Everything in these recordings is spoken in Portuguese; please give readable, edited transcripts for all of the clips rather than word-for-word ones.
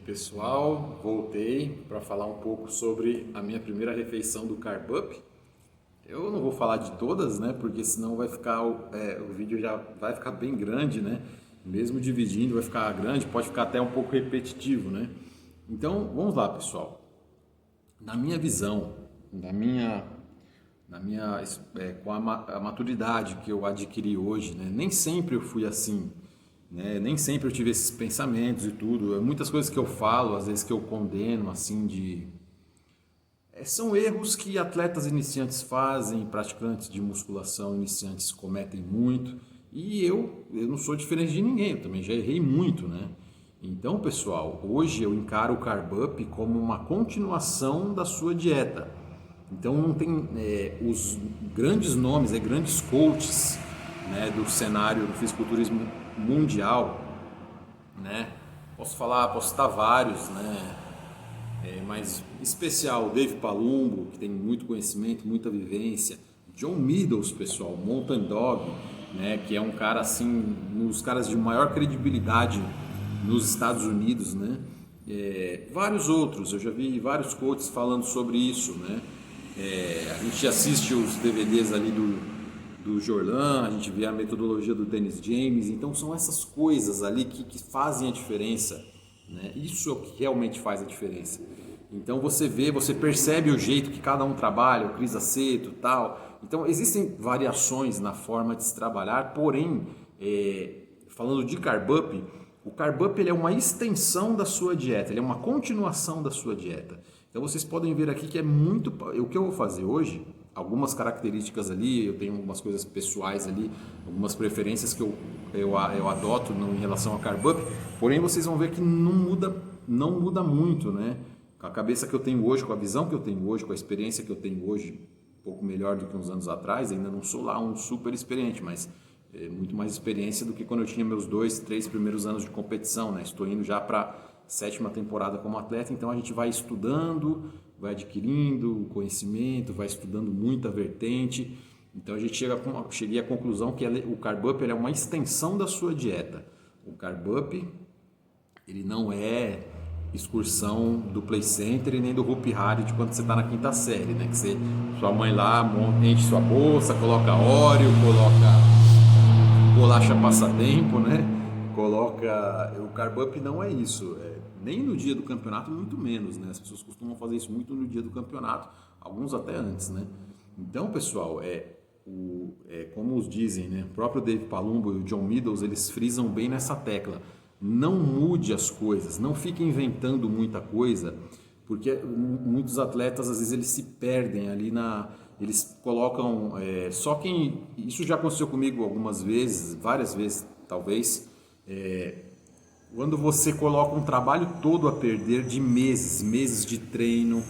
Pessoal, voltei para falar um pouco sobre a minha primeira refeição do Carb Up. Eu não vou falar de todas, né? Porque senão vai ficar o vídeo já vai ficar bem grande, né? Mesmo dividindo vai ficar grande, pode ficar até um pouco repetitivo, né? Então vamos lá, pessoal. Na minha visão, com a maturidade que eu adquiri hoje, né? Nem sempre eu fui assim. Né? Nem sempre eu tive esses pensamentos e tudo. Muitas coisas que eu falo, às vezes que eu condeno, assim, são erros que atletas iniciantes fazem, praticantes de musculação iniciantes cometem muito. E eu não sou diferente de ninguém, eu também já errei muito, né? Então, pessoal, hoje eu encaro o Carb Up como uma continuação da sua dieta. Então, não tem os grandes nomes, grandes coaches, né, do cenário do fisiculturismo mundial, né? Posso citar vários, né? Mas em especial Dave Palumbo, que tem muito conhecimento, muita vivência, John Meadows, pessoal, Mountain Dog, né? Que é um cara assim, um dos caras de maior credibilidade nos Estados Unidos, né? Vários outros, eu já vi vários coaches falando sobre isso, né? A gente assiste os DVDs ali do Jorlan, a gente vê a metodologia do Dennis James, então são essas coisas ali que fazem a diferença, né? Isso é o que realmente faz a diferença. Então você percebe o jeito que cada um trabalha, o Cris Aceto e tal. Então existem variações na forma de se trabalhar, porém, falando de Carb Up, o Carb Up ele é uma extensão da sua dieta, ele é uma continuação da sua dieta. Então vocês podem ver aqui que é muito... O que eu vou fazer hoje, algumas características ali, eu tenho algumas coisas pessoais ali, algumas preferências que eu adoto em relação ao Carb Up, porém vocês vão ver que não muda muito, né? Com a cabeça que eu tenho hoje, com a visão que eu tenho hoje, com a experiência que eu tenho hoje, um pouco melhor do que uns anos atrás, ainda não sou lá um super experiente, mas muito mais experiência do que quando eu tinha meus 2, 3 primeiros anos de competição, né? Estou indo já para a 7ª temporada como atleta, então a gente vai estudando, vai adquirindo conhecimento, vai estudando muita vertente, então a gente cheguei à conclusão que o Carb Up é uma extensão da sua dieta. O Carb Up, ele não é excursão do Play Center e nem do Hopi Hari de quando você está na 5ª série, né? Que sua mãe lá enche sua bolsa, coloca óleo, coloca bolacha passatempo, né? O Carb Up não é isso, nem no dia do campeonato, muito menos, né? As pessoas costumam fazer isso muito no dia do campeonato, alguns até antes, né? Então, pessoal, como os dizem, né? O próprio Dave Palumbo e o John Meadows, eles frisam bem nessa tecla. Não mude as coisas, não fique inventando muita coisa, porque muitos atletas, às vezes, eles se perdem ali eles colocam... Isso já aconteceu comigo algumas vezes, várias vezes, talvez... Quando você coloca um trabalho todo a perder de meses de treino,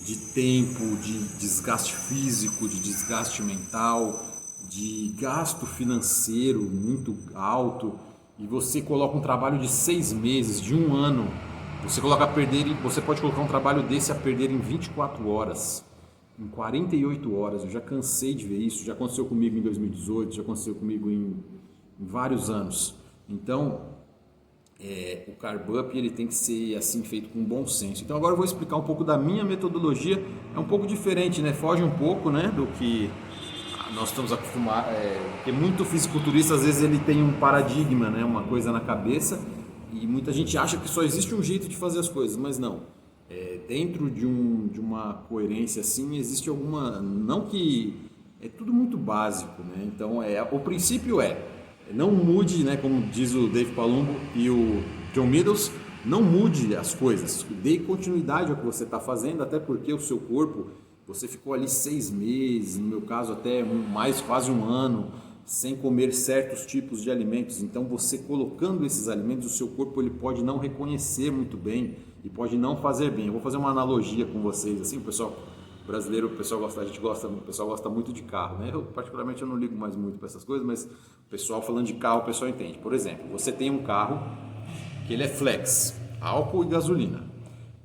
de tempo, de desgaste físico, de desgaste mental, de gasto financeiro muito alto, e você coloca um trabalho de 6 meses, de 1 ano, você pode colocar um trabalho desse a perder em 24 horas, em 48 horas. Eu já cansei de ver isso, já aconteceu comigo em 2018, já aconteceu comigo em vários anos. Então, o Carb Up ele tem que ser assim feito com bom senso. Então agora eu vou explicar um pouco da minha metodologia. É um pouco diferente, né? Foge um pouco, né, do que nós estamos acostumados. Porque muito fisiculturista às vezes ele tem um paradigma, né, uma coisa na cabeça, e muita gente acha que só existe um jeito de fazer as coisas, mas não. Dentro de uma coerência assim existe alguma, não que é tudo muito básico, né? Então o princípio não mude, né, como diz o Dave Palumbo e o John Meadows, não mude as coisas, dê continuidade ao que você está fazendo, até porque o seu corpo, você ficou ali 6 meses, no meu caso até quase 1 ano, sem comer certos tipos de alimentos. Então você colocando esses alimentos, o seu corpo ele pode não reconhecer muito bem e pode não fazer bem. Eu vou fazer uma analogia com vocês, assim, o pessoal brasileiro, o pessoal gosta muito de carro, né? Eu particularmente eu não ligo mais muito para essas coisas, mas o pessoal falando de carro, o pessoal entende. Por exemplo, você tem um carro que ele é flex, álcool e gasolina.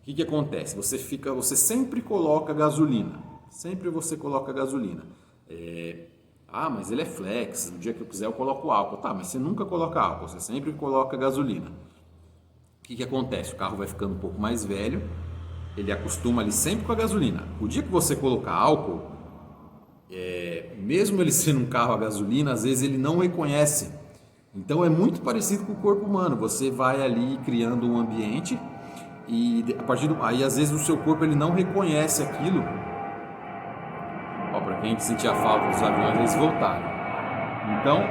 O que acontece? Você sempre coloca gasolina, mas ele é flex, no dia que eu quiser eu coloco álcool. Tá, mas você nunca coloca álcool, você sempre coloca gasolina. O que acontece? O carro vai ficando um pouco mais velho, ele acostuma ali sempre com a gasolina. O dia que você colocar álcool, mesmo ele sendo um carro a gasolina, às vezes ele não reconhece. Então é muito parecido com o corpo humano. Você vai ali criando um ambiente e a partir aí às vezes o seu corpo ele não reconhece aquilo. Ó, para quem sentia falta dos aviões, eles voltaram. Então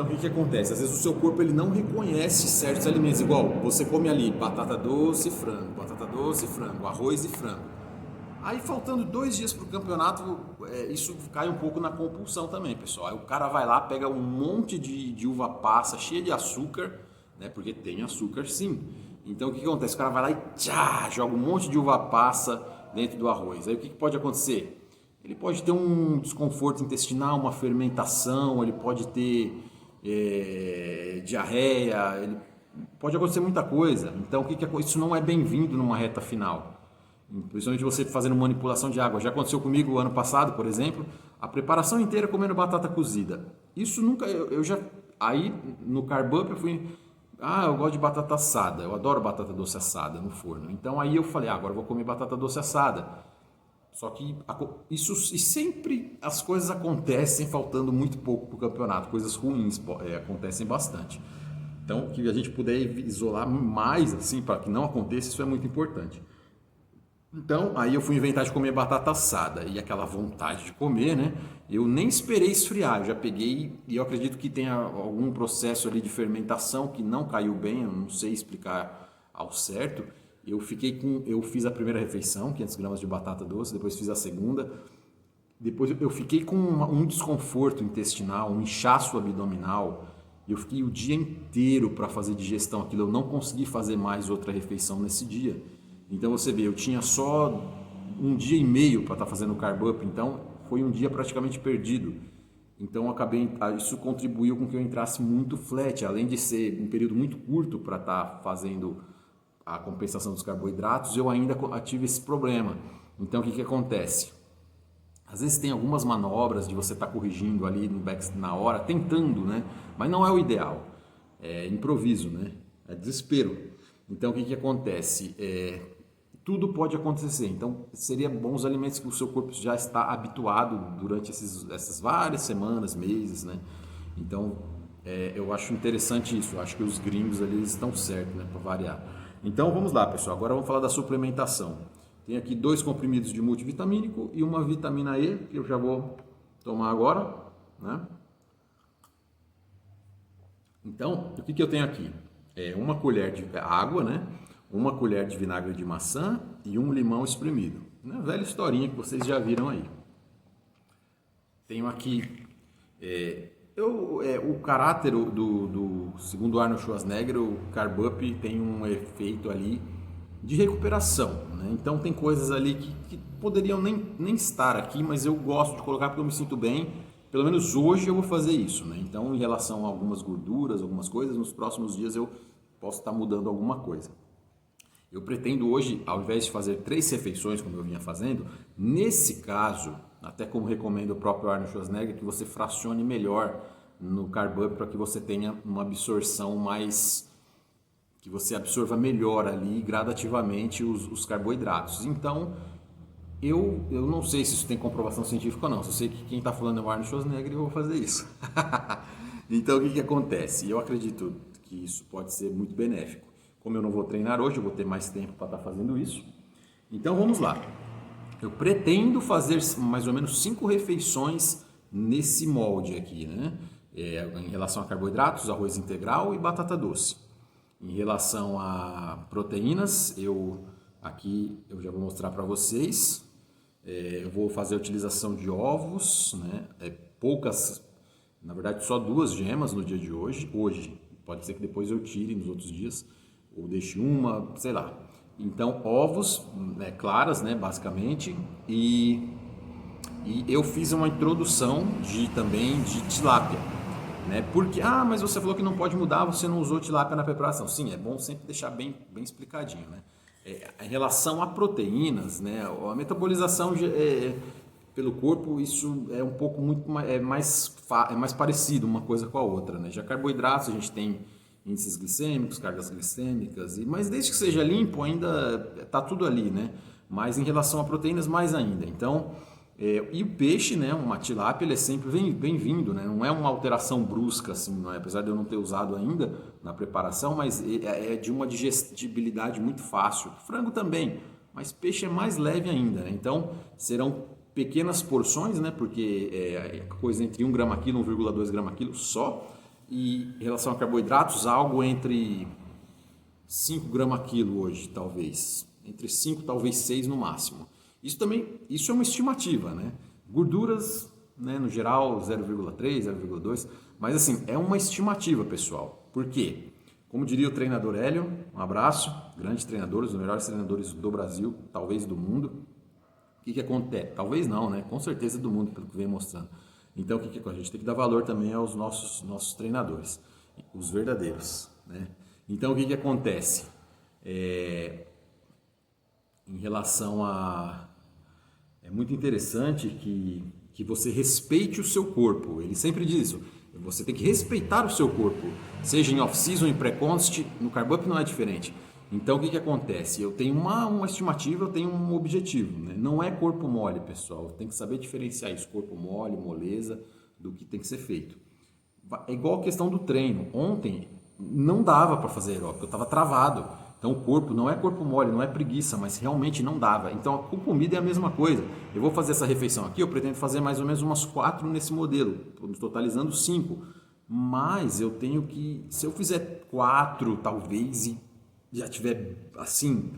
o que acontece? Às vezes o seu corpo ele não reconhece certos alimentos, igual você come ali batata doce e frango, arroz e frango. Aí faltando 2 dias para o campeonato, isso cai um pouco na compulsão também, pessoal. Aí o cara vai lá, pega um monte de uva passa cheia de açúcar, né? Porque tem açúcar sim. Então o que acontece? O cara vai lá e joga um monte de uva passa dentro do arroz. Aí o que pode acontecer? Ele pode ter um desconforto intestinal, uma fermentação, ele pode ter diarreia, pode acontecer muita coisa. Então isso não é bem-vindo numa reta final. Principalmente você fazendo manipulação de água. Já aconteceu comigo ano passado, por exemplo, a preparação inteira comendo batata cozida. Isso nunca, eu já, aí no Carb Up eu fui, eu gosto de batata assada, eu adoro batata doce assada no forno. Então aí eu falei, agora eu vou comer batata doce assada. Só que isso, e sempre as coisas acontecem faltando muito pouco para o campeonato, coisas ruins acontecem bastante. Então, que a gente puder isolar mais assim para que não aconteça, isso é muito importante. Então, aí eu fui inventar de comer batata assada e aquela vontade de comer, né? Eu nem esperei esfriar, eu já peguei e eu acredito que tenha algum processo ali de fermentação que não caiu bem, eu não sei explicar ao certo. Eu fiz a primeira refeição, 500 gramas de batata doce, depois fiz a segunda. Depois eu fiquei com um desconforto intestinal, um inchaço abdominal. Eu fiquei o dia inteiro para fazer digestão aquilo. Eu não consegui fazer mais outra refeição nesse dia. Então você vê, eu tinha só 1 dia e meio para estar fazendo o Carb Up, então foi um dia praticamente perdido. Então isso contribuiu com que eu entrasse muito flat, além de ser um período muito curto para estar fazendo a compensação dos carboidratos, eu ainda tive esse problema. Então o que acontece? Às vezes tem algumas manobras de você estar corrigindo ali na hora, tentando, né? Mas não é o ideal. É improviso, né? É desespero. Então o que acontece? Tudo pode acontecer. Então seria bons alimentos que o seu corpo já está habituado durante essas várias semanas, meses, né? Então eu acho interessante isso. Eu acho que os gringos ali estão certos, né? Para variar. Então vamos lá, pessoal. Agora vamos falar da suplementação. Tem aqui 2 comprimidos de multivitamínico e uma vitamina E, que eu já vou tomar agora, né? Então, o que eu tenho aqui? Uma colher de água, né? Uma colher de vinagre de maçã e um limão espremido. Né? Velha historinha que vocês já viram aí. Tenho aqui o caráter segundo Arnold Schwarzenegger, o Carb Up tem um efeito ali de recuperação, né? Então tem coisas ali que poderiam nem estar aqui, mas eu gosto de colocar porque eu me sinto bem. Pelo menos hoje eu vou fazer isso, né? Então em relação a algumas gorduras, algumas coisas, nos próximos dias eu posso estar mudando alguma coisa. Eu pretendo hoje, ao invés de fazer 3 refeições como eu vinha fazendo, nesse caso, até como recomenda o próprio Arnold Schwarzenegger, que você fracione melhor no Carb Up para que você tenha uma absorção que você absorva melhor ali gradativamente os carboidratos. Então, eu não sei se isso tem comprovação científica ou não. Só sei que quem está falando é o Arnold Schwarzenegger e eu vou fazer isso. Então, o que acontece? Eu acredito que isso pode ser muito benéfico. Como eu não vou treinar hoje, eu vou ter mais tempo para estar fazendo isso. Então, vamos lá. Eu pretendo fazer mais ou menos 5 refeições nesse molde aqui, né? Em relação a carboidratos, arroz integral e batata doce. Em relação a proteínas, eu já vou mostrar para vocês. Eu vou fazer a utilização de ovos, né? Poucas, na verdade só 2 gemas no dia de hoje. Hoje, pode ser que depois eu tire nos outros dias, ou deixe uma, sei lá. Então, ovos, claras, né, basicamente, e eu fiz uma introdução também de tilápia, né? Porque, mas você falou que não pode mudar, você não usou tilápia na preparação. Sim, é bom sempre deixar bem explicadinho, né? Em relação a proteínas, né, a metabolização pelo corpo, isso é um pouco é mais parecido uma coisa com a outra, né? Já carboidratos, a gente tem índices glicêmicos, cargas glicêmicas, mas desde que seja limpo, ainda está tudo ali, né? Mas em relação a proteínas, mais ainda. Então, e o peixe, né? Uma tilápia, ele é sempre bem-vindo, né? Não é uma alteração brusca, assim, não é? Apesar de eu não ter usado ainda na preparação, mas é de uma digestibilidade muito fácil. Frango também, mas peixe é mais leve ainda, né? Então, serão pequenas porções, né? Porque é coisa entre 1 grama quilo, 1,2 grama quilo só. E em relação a carboidratos, algo entre 5 gramas quilo hoje, talvez. Entre 5, talvez 6 no máximo. Isso é uma estimativa, né? Gorduras, né, no geral, 0,3, 0,2. Mas assim, é uma estimativa, pessoal. Por quê? Como diria o treinador Hélio, um abraço, grande treinador, um dos melhores treinadores do Brasil, talvez do mundo. O que acontece? Talvez não, né? Com certeza do mundo, pelo que vem mostrando. Então, a gente tem que dar valor também aos nossos treinadores, os verdadeiros, né? Então, o que acontece? Em relação a... É muito interessante que você respeite o seu corpo. Ele sempre diz isso. Você tem que respeitar o seu corpo, seja em off-season, em pré-contest, no carb-up não é diferente. Então, o que acontece? Eu tenho uma estimativa, eu tenho um objetivo, né? Não é corpo mole, pessoal. Tem que saber diferenciar isso, corpo mole, moleza, do que tem que ser feito. É igual a questão do treino. Ontem não dava para fazer aeróbico, eu estava travado. Então, o corpo não é corpo mole, não é preguiça, mas realmente não dava. Então, com comida é a mesma coisa. Eu vou fazer essa refeição aqui, eu pretendo fazer mais ou menos umas 4 nesse modelo, totalizando 5. Mas eu tenho que, se eu fizer 4, talvez, e já tiver assim,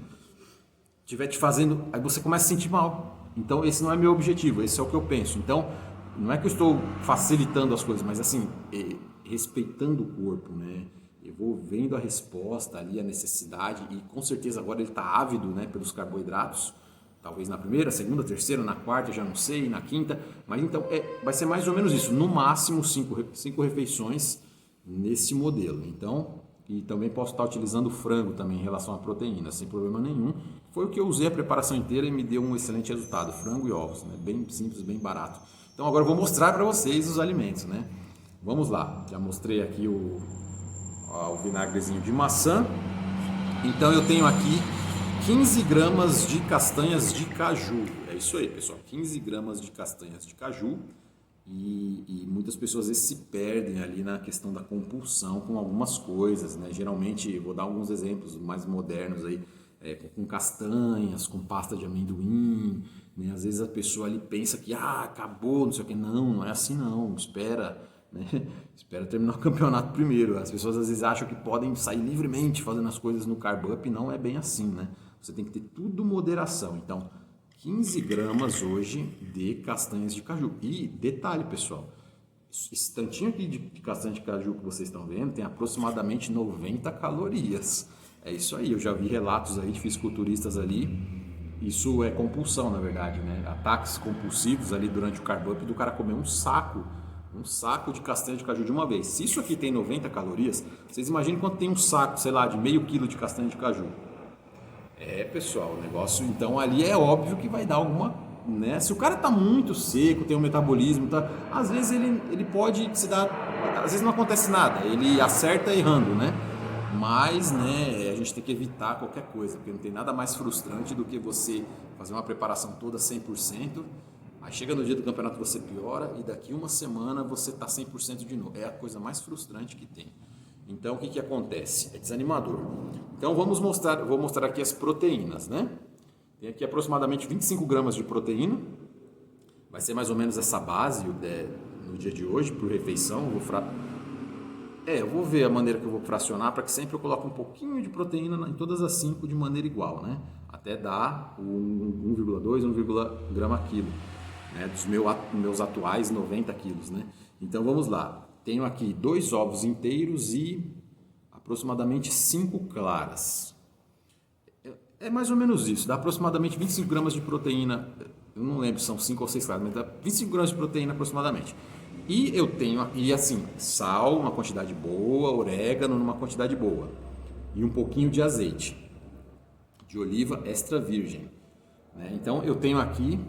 tiver te fazendo, aí você começa a se sentir mal. Então esse não é meu objetivo, esse é o que eu penso. Então não é que eu estou facilitando as coisas, mas assim, respeitando o corpo, né? Eu vou vendo a resposta ali, a necessidade, e com certeza agora ele está ávido, né, pelos carboidratos. Talvez na primeira, segunda, terceira, na quarta, já não sei, na quinta, mas então vai ser mais ou menos isso, no máximo 5 refeições nesse modelo. Então, e também posso estar utilizando frango também em relação à proteína, sem problema nenhum. Foi o que eu usei a preparação inteira e me deu um excelente resultado, frango e ovos, né? Bem simples, bem barato. Então agora eu vou mostrar para vocês os alimentos, né? Vamos lá, já mostrei aqui o vinagrezinho de maçã. Então eu tenho aqui 15 gramas de castanhas de caju. É isso aí, pessoal, 15 gramas de castanhas de caju. E muitas pessoas às vezes se perdem ali na questão da compulsão com algumas coisas, né? Geralmente, vou dar alguns exemplos mais modernos aí, com castanhas, com pasta de amendoim, né? Às vezes a pessoa ali pensa que acabou, não sei o que, não é assim não, espera, né? Espera terminar o campeonato primeiro. As pessoas às vezes acham que podem sair livremente fazendo as coisas no carb up, não é bem assim, né? Você tem que ter tudo moderação. Então, 15 gramas hoje de castanhas de caju. E detalhe, pessoal, esse tantinho aqui de castanha de caju que vocês estão vendo tem aproximadamente 90 calorias. É isso aí, eu já vi relatos aí de fisiculturistas ali. Isso é compulsão, na verdade, né? Ataques compulsivos ali durante o carb up do cara comer um saco de castanha de caju de uma vez. Se isso aqui tem 90 calorias, vocês imaginem quanto tem um saco, sei lá, de meio quilo de castanha de caju. Pessoal, o negócio, então ali é óbvio que vai dar alguma, né? Se o cara tá muito seco, tem um metabolismo, tá, às vezes ele pode se dar, às vezes não acontece nada, ele acerta errando, né? Mas, né, a gente tem que evitar qualquer coisa, porque não tem nada mais frustrante do que você fazer uma preparação toda 100%, aí chega no dia do campeonato você piora e daqui uma semana você tá 100% de novo. É a coisa mais frustrante que tem. Então, o que acontece? É desanimador. Então, vou mostrar aqui as proteínas, né? Tem aqui aproximadamente 25 gramas de proteína. Vai ser mais ou menos essa base no dia de hoje, por refeição. Eu vou ver a maneira que eu vou fracionar para que sempre eu coloque um pouquinho de proteína em todas as 5 de maneira igual, né? Até dar 1,2, 1 grama quilo, né? Dos meus atuais 90 quilos, né? Então, vamos lá. Tenho aqui 2 ovos inteiros e aproximadamente 5 claras. É mais ou menos isso, dá aproximadamente 25 gramas de proteína. Eu não lembro se são 5 ou 6 claras, mas dá 25 gramas de proteína aproximadamente. E eu tenho aqui assim, sal, uma quantidade boa, orégano numa quantidade boa. E um pouquinho de azeite de oliva extra virgem, né? Então eu tenho aqui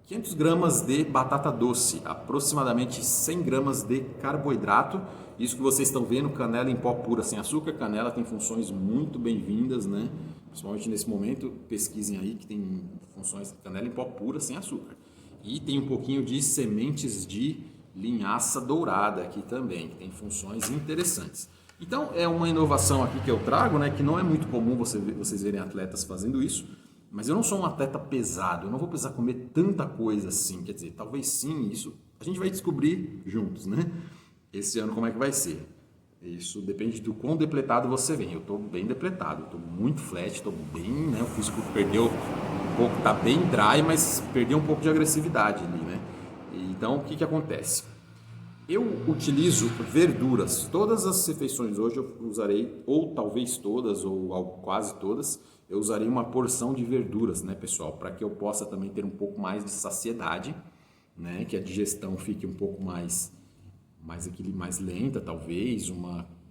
500 gramas de batata doce, aproximadamente 100 gramas de carboidrato. Isso que vocês estão vendo, canela em pó pura sem açúcar. Canela tem funções muito bem-vindas, né? Principalmente nesse momento, pesquisem aí que tem funções de canela em pó pura sem açúcar. E tem um pouquinho de sementes de linhaça dourada aqui também, que tem funções interessantes. Então é uma inovação aqui que eu trago, né? Que não é muito comum vocês verem atletas fazendo isso. Mas eu não sou um atleta pesado, eu não vou precisar comer tanta coisa assim. Quer dizer, talvez sim, isso a gente vai descobrir juntos, né? Esse ano como é que vai ser. Isso depende do quão depletado você vem. Eu estou bem depletado, estou muito flat, estou bem, né? O físico perdeu um pouco, está bem dry, mas perdeu um pouco de agressividade ali, né? Então, o que acontece? Eu utilizo verduras. Todas as refeições hoje eu usarei, ou talvez todas, ou quase todas, eu usarei uma porção de verduras, né, pessoal? Para que eu possa também ter um pouco mais de saciedade, né? Que a digestão fique um pouco mais lenta, talvez.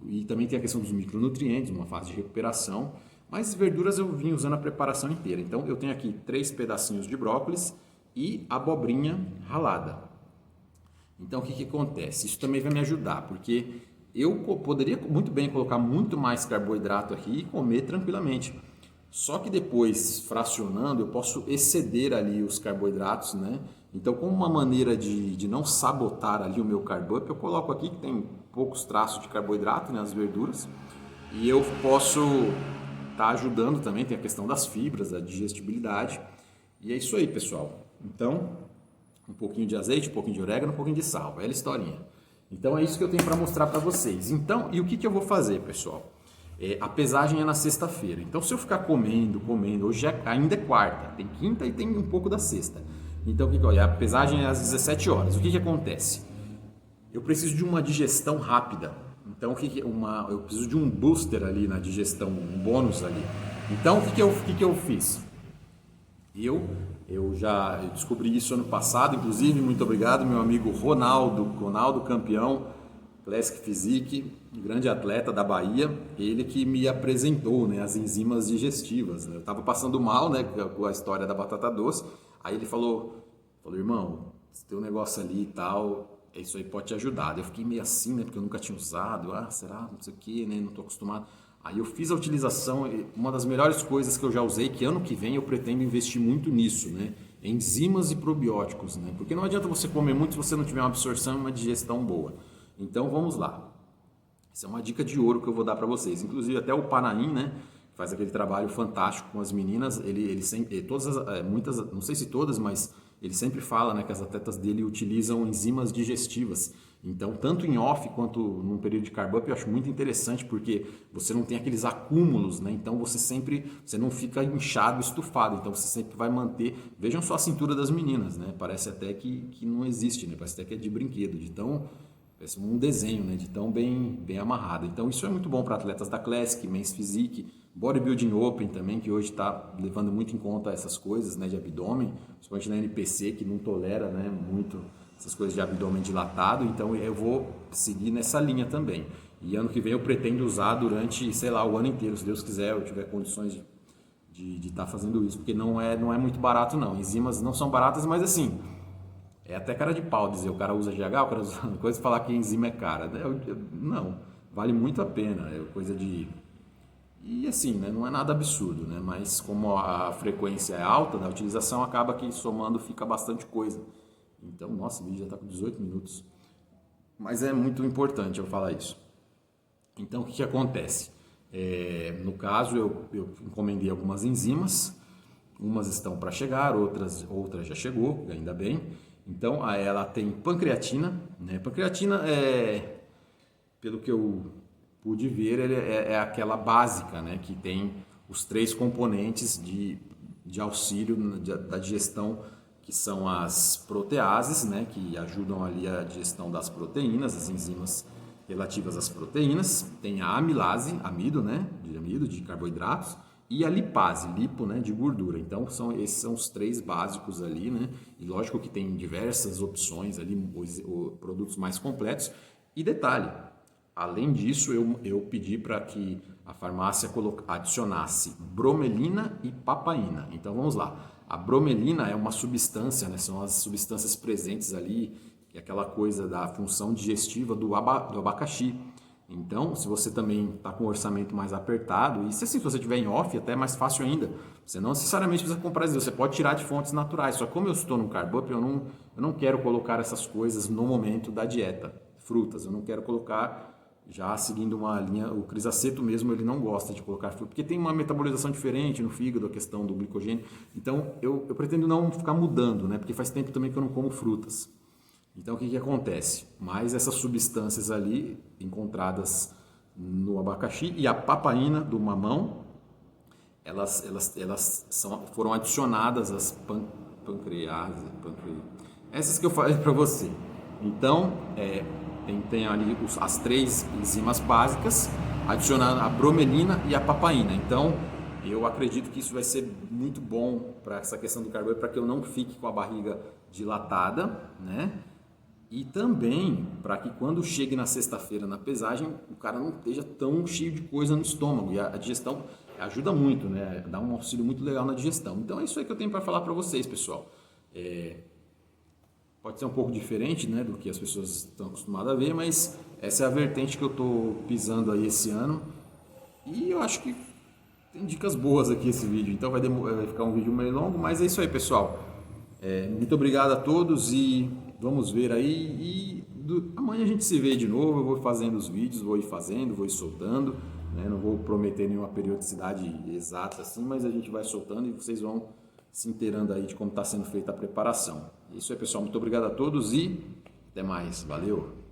E também tem a questão dos micronutrientes, uma fase de recuperação. Mas verduras eu vim usando a preparação inteira. Então, eu tenho aqui 3 pedacinhos de brócolis e abobrinha ralada. Então, o que acontece? Isso também vai me ajudar, porque eu poderia muito bem colocar muito mais carboidrato aqui e comer tranquilamente. Só que depois, fracionando, eu posso exceder ali os carboidratos, né? Então, como uma maneira de não sabotar ali o meu carb up, eu coloco aqui que tem poucos traços de carboidrato, né, as verduras, e eu posso estar ajudando também, tem a questão das fibras, da digestibilidade, e é isso aí, pessoal. Então, um pouquinho de azeite, um pouquinho de orégano, um pouquinho de sal, velha historinha. Então, é isso que eu tenho para mostrar para vocês. Então, e o que eu vou fazer, pessoal? A pesagem é na sexta-feira. Então, se eu ficar comendo, hoje ainda é quarta, tem quinta e tem um pouco da sexta. Então, a pesagem é às 17 horas. O que acontece? Eu preciso de uma digestão rápida. Então, eu preciso de um booster ali na digestão, um bônus ali. Então, o que eu fiz? Eu já descobri isso ano passado, inclusive, muito obrigado, meu amigo Ronaldo Campeão, Classic Physique, grande atleta da Bahia, ele que me apresentou, né, as enzimas digestivas. Né? Eu estava passando mal, né, com a história da batata doce, aí ele falou, irmão, se tem um negócio ali e tal, isso aí pode te ajudar. Eu fiquei meio assim, né, porque eu nunca tinha usado, será, não sei o que, né, não estou acostumado. Aí eu fiz a utilização, uma das melhores coisas que eu já usei, que ano que vem eu pretendo investir muito nisso, né, enzimas e probióticos, né, porque não adianta você comer muito se você não tiver uma absorção e uma digestão boa. Então vamos lá. Essa é uma dica de ouro que eu vou dar para vocês. Inclusive até o Panaim, né, faz aquele trabalho fantástico com as meninas. Ele sempre, muitas, não sei se todas, mas ele sempre fala, né, que as atletas dele utilizam enzimas digestivas. Então, tanto em off quanto num período de carb up, eu acho muito interessante porque você não tem aqueles acúmulos, né? Então você não fica inchado, estufado. Então você sempre vai manter. Vejam só a cintura das meninas, né? Parece até que não existe, né? Parece até que é de brinquedo, de tão parece um desenho, né, de tão bem amarrado. Então isso é muito bom para atletas da Classic, Men's Physique, Bodybuilding Open também, que hoje está levando muito em conta essas coisas, né, de abdômen, principalmente na NPC, que não tolera, né, muito essas coisas de abdômen dilatado. Então eu vou seguir nessa linha também. E ano que vem eu pretendo usar durante, sei lá, o ano inteiro, se Deus quiser, eu tiver condições de estar fazendo isso, porque não é muito barato não. Enzimas não são baratas, mas assim, é até cara de pau dizer, o cara usa GH, o cara usa coisa e falar que a enzima é cara. Não, vale muito a pena, é coisa de... E assim, né, não é nada absurdo, né, mas como a frequência é alta da utilização, acaba que somando fica bastante coisa. Então, nossa, o vídeo já está com 18 minutos. Mas é muito importante eu falar isso. Então, o que acontece? No caso, eu encomendei algumas enzimas, umas estão para chegar, outras já chegou, ainda bem. Então, ela tem pancreatina, né? Pancreatina pelo que eu pude ver, é aquela básica, né? Que tem os 3 componentes de auxílio da digestão, que são as proteases, né? Que ajudam ali a digestão das proteínas, as enzimas relativas às proteínas. Tem a amilase, amido, né? De carboidratos. E a lipase, lipo, né, de gordura. Então, esses são os 3 básicos ali, né? E lógico que tem diversas opções ali, produtos mais completos. E detalhe, além disso, eu pedi para que a farmácia adicionasse bromelina e papaina. Então, vamos lá. A bromelina é uma substância, né? São as substâncias presentes ali, que é aquela coisa da função digestiva do abacaxi. Então, se você também está com um orçamento mais apertado, e se você tiver em off, até é mais fácil ainda. Você não necessariamente precisa comprar isso, você pode tirar de fontes naturais. Só que como eu estou no Carb Up, eu não quero colocar essas coisas no momento da dieta. Frutas, eu não quero colocar já seguindo uma linha. O Cris Aceto mesmo, ele não gosta de colocar fruta, porque tem uma metabolização diferente no fígado, a questão do glicogênio. Então, eu pretendo não ficar mudando, né? Porque faz tempo também que eu não como frutas. Então, o que acontece? Mais essas substâncias ali encontradas no abacaxi e a papaina do mamão, foram adicionadas às essas que eu falei para você. Então, tem ali as 3 enzimas básicas, adicionando a bromelina e a papaina. Então, eu acredito que isso vai ser muito bom para essa questão do carboidrato, para que eu não fique com a barriga dilatada, né? E também para que quando chegue na sexta-feira na pesagem, o cara não esteja tão cheio de coisa no estômago. E a digestão ajuda muito, né? Dá um auxílio muito legal na digestão. Então é isso aí que eu tenho para falar para vocês, pessoal. Pode ser um pouco diferente, né, do que as pessoas estão acostumadas a ver, mas essa é a vertente que eu estou pisando aí esse ano. E eu acho que tem dicas boas aqui esse vídeo. Então vai ficar um vídeo meio longo, mas é isso aí, pessoal. Muito obrigado a todos e vamos ver aí. Amanhã a gente se vê de novo. Eu vou fazendo os vídeos, vou ir fazendo, vou ir soltando, né? Não vou prometer nenhuma periodicidade exata assim, mas a gente vai soltando e vocês vão se inteirando aí de como está sendo feita a preparação. É isso aí, pessoal. Muito obrigado a todos e até mais. Valeu!